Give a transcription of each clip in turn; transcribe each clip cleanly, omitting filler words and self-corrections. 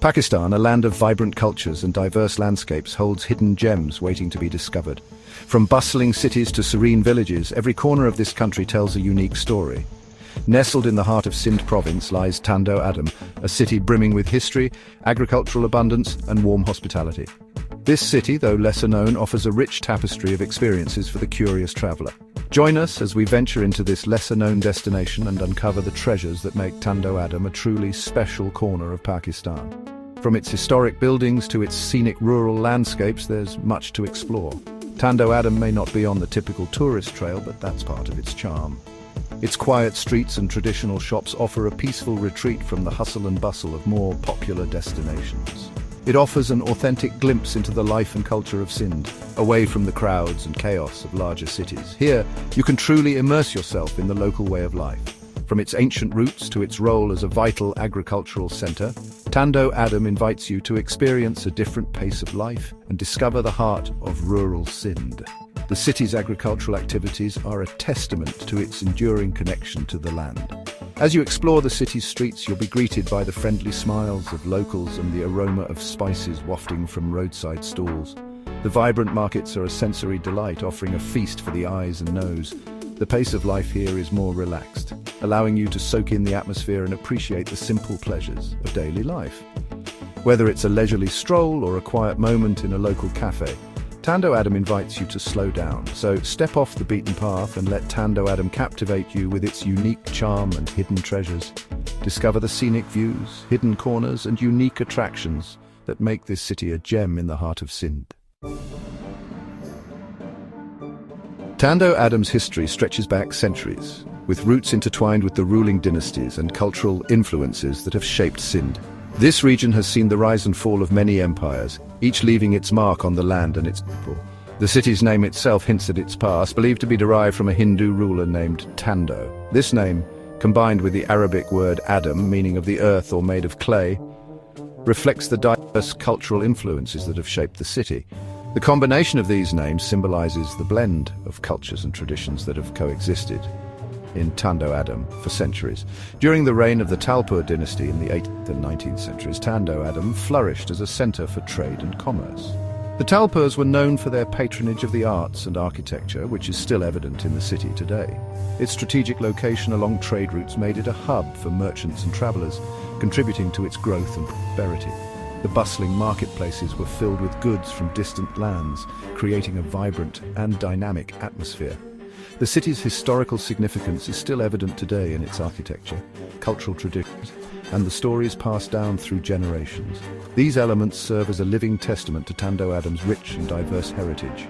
Pakistan, a land of vibrant cultures and diverse landscapes, holds hidden gems waiting to be discovered. From bustling cities to serene villages, every corner of this country tells a unique story. Nestled in the heart of Sindh province lies Tando Adam, a city brimming with history, agricultural abundance, and warm hospitality. This city, though lesser known, offers a rich tapestry of experiences for the curious traveler. Join us as we venture into this lesser-known destination and uncover the treasures that make Tando Adam a truly special corner of Pakistan. From its historic buildings to its scenic rural landscapes, there's much to explore. Tando Adam may not be on the typical tourist trail, but that's part of its charm. Its quiet streets and traditional shops offer a peaceful retreat from the hustle and bustle of more popular destinations. It offers an authentic glimpse into the life and culture of Sindh, away from the crowds and chaos of larger cities. Here, you can truly immerse yourself in the local way of life. From its ancient roots to its role as a vital agricultural centre, Tando Adam invites you to experience a different pace of life and discover the heart of rural Sindh. The city's agricultural activities are a testament to its enduring connection to the land. As you explore the city's streets, you'll be greeted by the friendly smiles of locals and the aroma of spices wafting from roadside stalls. The vibrant markets are a sensory delight, offering a feast for the eyes and nose. The pace of life here is more relaxed, allowing you to soak in the atmosphere and appreciate the simple pleasures of daily life. Whether it's a leisurely stroll or a quiet moment in a local cafe, Tando Adam invites you to slow down. So step off the beaten path and let Tando Adam captivate you with its unique charm and hidden treasures. Discover the scenic views, hidden corners, and unique attractions that make this city a gem in the heart of Sindh. Tando Adam's history stretches back centuries, with roots intertwined with the ruling dynasties and cultural influences that have shaped Sindh. This region has seen the rise and fall of many empires, each leaving its mark on the land and its people. The city's name itself hints at its past, believed to be derived from a Hindu ruler named Tando. This name, combined with the Arabic word Adam, meaning of the earth or made of clay, reflects the diverse cultural influences that have shaped the city. The combination of these names symbolizes the blend of cultures and traditions that have coexisted in Tando Adam for centuries. During the reign of the Talpur dynasty in the 18th and 19th centuries, Tando Adam flourished as a center for trade and commerce. The Talpurs were known for their patronage of the arts and architecture, which is still evident in the city today. Its strategic location along trade routes made it a hub for merchants and travelers, contributing to its growth and prosperity. The bustling marketplaces were filled with goods from distant lands, creating a vibrant and dynamic atmosphere. The city's historical significance is still evident today in its architecture, cultural traditions, and the stories passed down through generations. These elements serve as a living testament to Tando Adam's rich and diverse heritage.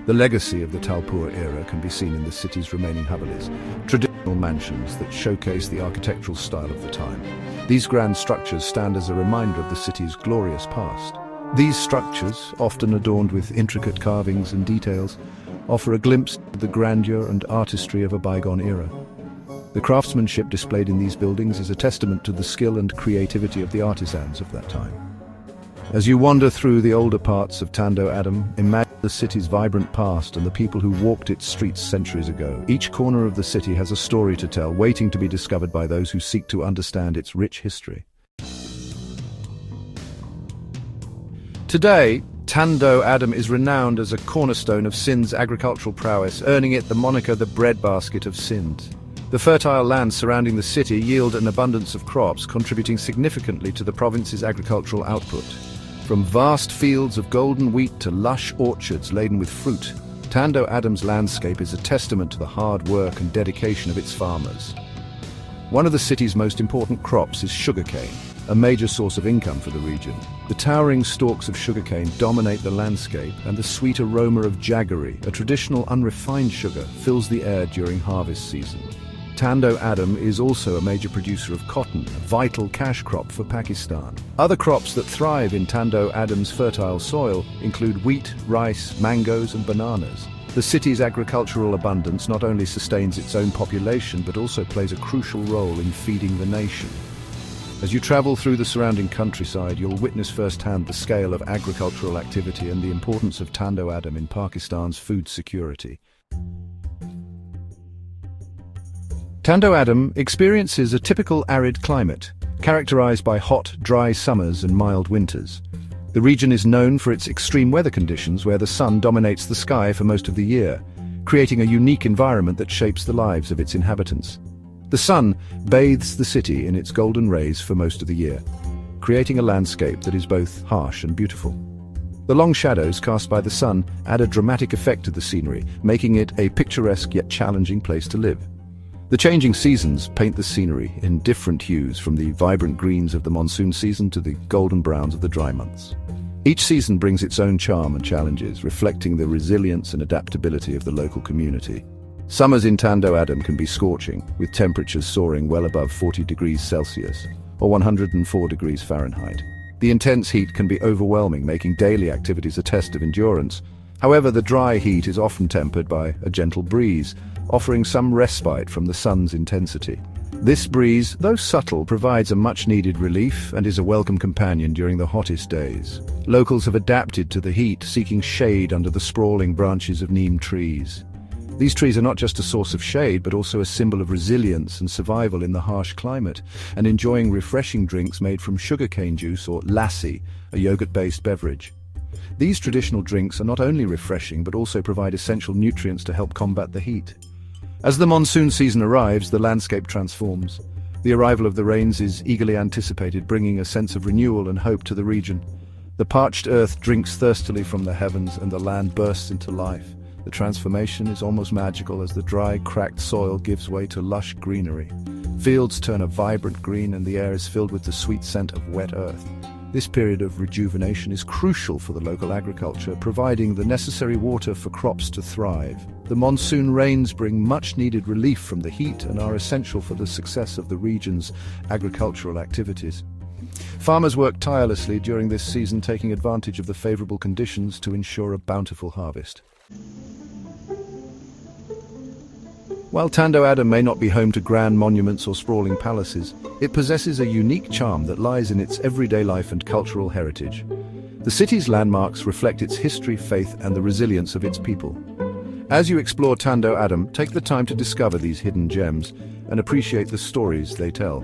The legacy of the Talpur era can be seen in the city's remaining havelis, traditional mansions that showcase the architectural style of the time. These grand structures stand as a reminder of the city's glorious past. These structures, often adorned with intricate carvings and details, offer a glimpse of the grandeur and artistry of a bygone era. The craftsmanship displayed in these buildings is a testament to the skill and creativity of the artisans of that time. As you wander through the older parts of Tando Adam, imagine the city's vibrant past and the people who walked its streets centuries ago. Each corner of the city has a story to tell, waiting to be discovered by those who seek to understand its rich history. Today, Tando Adam is renowned as a cornerstone of Sindh's agricultural prowess, earning it the moniker the breadbasket of Sindh. The fertile lands surrounding the city yield an abundance of crops, contributing significantly to the province's agricultural output. From vast fields of golden wheat to lush orchards laden with fruit, Tando Adam's landscape is a testament to the hard work and dedication of its farmers. One of the city's most important crops is sugarcane, a major source of income for the region. The towering stalks of sugarcane dominate the landscape, and the sweet aroma of jaggery, a traditional unrefined sugar, fills the air during harvest season. Tando Adam is also a major producer of cotton, a vital cash crop for Pakistan. Other crops that thrive in Tando Adam's fertile soil include wheat, rice, mangoes, and bananas. The city's agricultural abundance not only sustains its own population, but also plays a crucial role in feeding the nation. As you travel through the surrounding countryside, you'll witness firsthand the scale of agricultural activity and the importance of Tando Adam in Pakistan's food security. Tando Adam experiences a typical arid climate, characterized by hot, dry summers and mild winters. The region is known for its extreme weather conditions where the sun dominates the sky for most of the year, creating a unique environment that shapes the lives of its inhabitants. The sun bathes the city in its golden rays for most of the year, creating a landscape that is both harsh and beautiful. The long shadows cast by the sun add a dramatic effect to the scenery, making it a picturesque yet challenging place to live. The changing seasons paint the scenery in different hues, from the vibrant greens of the monsoon season to the golden browns of the dry months. Each season brings its own charm and challenges, reflecting the resilience and adaptability of the local community. Summers in Tando Adam can be scorching, with temperatures soaring well above 40 degrees Celsius, or 104 degrees Fahrenheit. The intense heat can be overwhelming, making daily activities a test of endurance. However, the dry heat is often tempered by a gentle breeze, offering some respite from the sun's intensity. This breeze, though subtle, provides a much-needed relief and is a welcome companion during the hottest days. Locals have adapted to the heat, seeking shade under the sprawling branches of neem trees. These trees are not just a source of shade, but also a symbol of resilience and survival in the harsh climate, and enjoying refreshing drinks made from sugarcane juice or lassi, a yogurt-based beverage. These traditional drinks are not only refreshing, but also provide essential nutrients to help combat the heat. As the monsoon season arrives, the landscape transforms. The arrival of the rains is eagerly anticipated, bringing a sense of renewal and hope to the region. The parched earth drinks thirstily from the heavens, and the land bursts into life. The transformation is almost magical as the dry, cracked soil gives way to lush greenery. Fields turn a vibrant green and the air is filled with the sweet scent of wet earth. This period of rejuvenation is crucial for the local agriculture, providing the necessary water for crops to thrive. The monsoon rains bring much-needed relief from the heat and are essential for the success of the region's agricultural activities. Farmers work tirelessly during this season, taking advantage of the favorable conditions to ensure a bountiful harvest. While Tando Adam may not be home to grand monuments or sprawling palaces, it possesses a unique charm that lies in its everyday life and cultural heritage. The city's landmarks reflect its history, faith, and the resilience of its people. As you explore Tando Adam, take the time to discover these hidden gems and appreciate the stories they tell.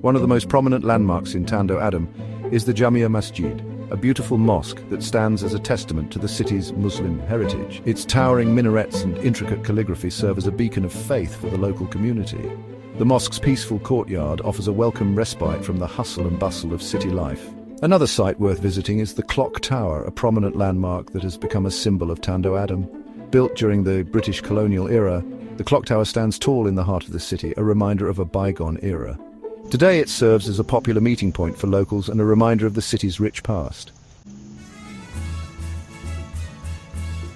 One of the most prominent landmarks in Tando Adam is the Jamia Masjid, a beautiful mosque that stands as a testament to the city's Muslim heritage. Its towering minarets and intricate calligraphy serve as a beacon of faith for the local community. The mosque's peaceful courtyard offers a welcome respite from the hustle and bustle of city life. Another site worth visiting is the Clock Tower, a prominent landmark that has become a symbol of Tando Adam. Built during the British colonial era, the Clock Tower stands tall in the heart of the city, a reminder of a bygone era. Today it serves as a popular meeting point for locals and a reminder of the city's rich past.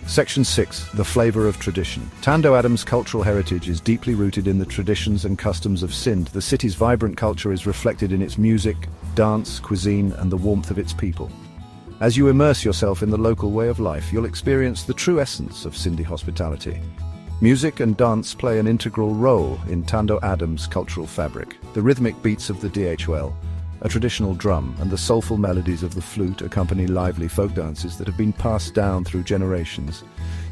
Section 6. The Flavor of Tradition. Tando Adam's cultural heritage is deeply rooted in the traditions and customs of Sindh. The city's vibrant culture is reflected in its music, dance, cuisine, and the warmth of its people. As you immerse yourself in the local way of life, you'll experience the true essence of Sindhi hospitality. Music and dance play an integral role in Tando Adam's cultural fabric. The rhythmic beats of the dhwal, a traditional drum, and the soulful melodies of the flute accompany lively folk dances that have been passed down through generations.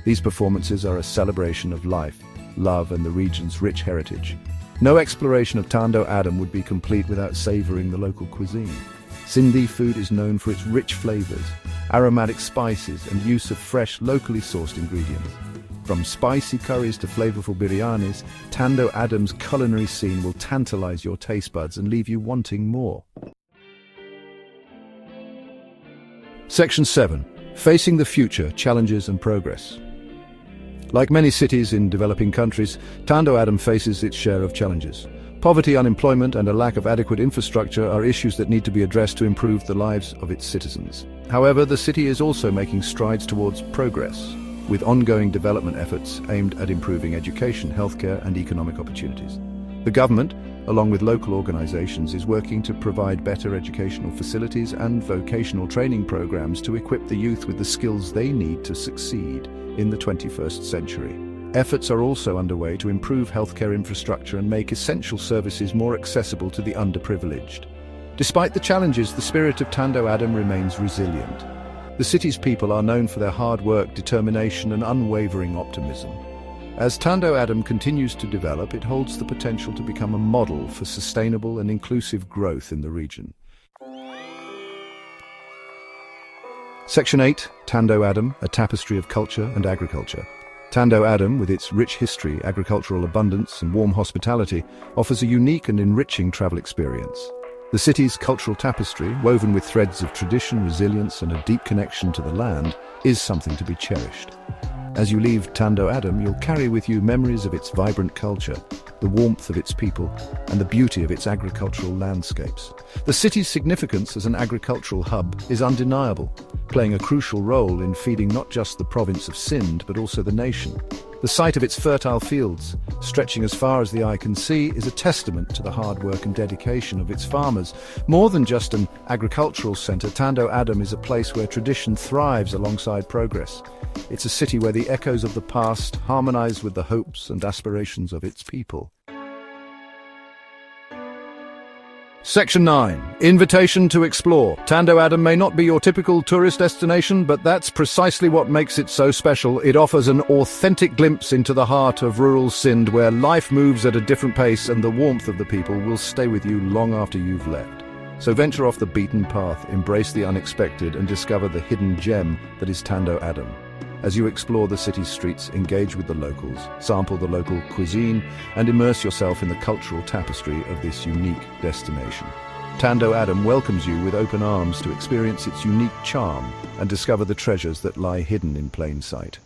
These performances are a celebration of life, love, and the region's rich heritage. No exploration of Tando Adam would be complete without savoring the local cuisine. Sindhi food is known for its rich flavors, aromatic spices, and use of fresh, locally sourced ingredients. From spicy curries to flavorful biryanis, Tando Adam's culinary scene will tantalize your taste buds and leave you wanting more. Section 7. Facing the future, challenges and progress. Like many cities in developing countries, Tando Adam faces its share of challenges. Poverty, unemployment, and a lack of adequate infrastructure are issues that need to be addressed to improve the lives of its citizens. However, the city is also making strides towards progress, with ongoing development efforts aimed at improving education, healthcare, and economic opportunities. The government, along with local organizations, is working to provide better educational facilities and vocational training programs to equip the youth with the skills they need to succeed in the 21st century. Efforts are also underway to improve healthcare infrastructure and make essential services more accessible to the underprivileged. Despite the challenges, the spirit of Tando Adam remains resilient. The city's people are known for their hard work, determination, and unwavering optimism. As Tando Adam continues to develop, it holds the potential to become a model for sustainable and inclusive growth in the region. Section 8, Tando Adam, a tapestry of culture and agriculture. Tando Adam, with its rich history, agricultural abundance and warm hospitality, offers a unique and enriching travel experience. The city's cultural tapestry, woven with threads of tradition, resilience and a deep connection to the land, is something to be cherished. As you leave Tando Adam, you'll carry with you memories of its vibrant culture, the warmth of its people, and the beauty of its agricultural landscapes. The city's significance as an agricultural hub is undeniable, playing a crucial role in feeding not just the province of Sindh, but also the nation. The sight of its fertile fields, stretching as far as the eye can see, is a testament to the hard work and dedication of its farmers. More than just an agricultural centre, Tando Adam is a place where tradition thrives alongside progress. It's a city where the echoes of the past harmonise with the hopes and aspirations of its people. Section 9. Invitation to explore. Tando Adam may not be your typical tourist destination, but that's precisely what makes it so special. It offers an authentic glimpse into the heart of rural Sindh, where life moves at a different pace and the warmth of the people will stay with you long after you've left. So venture off the beaten path, embrace the unexpected and discover the hidden gem that is Tando Adam. As you explore the city's streets, engage with the locals, sample the local cuisine, and immerse yourself in the cultural tapestry of this unique destination. Tando Adam welcomes you with open arms to experience its unique charm and discover the treasures that lie hidden in plain sight.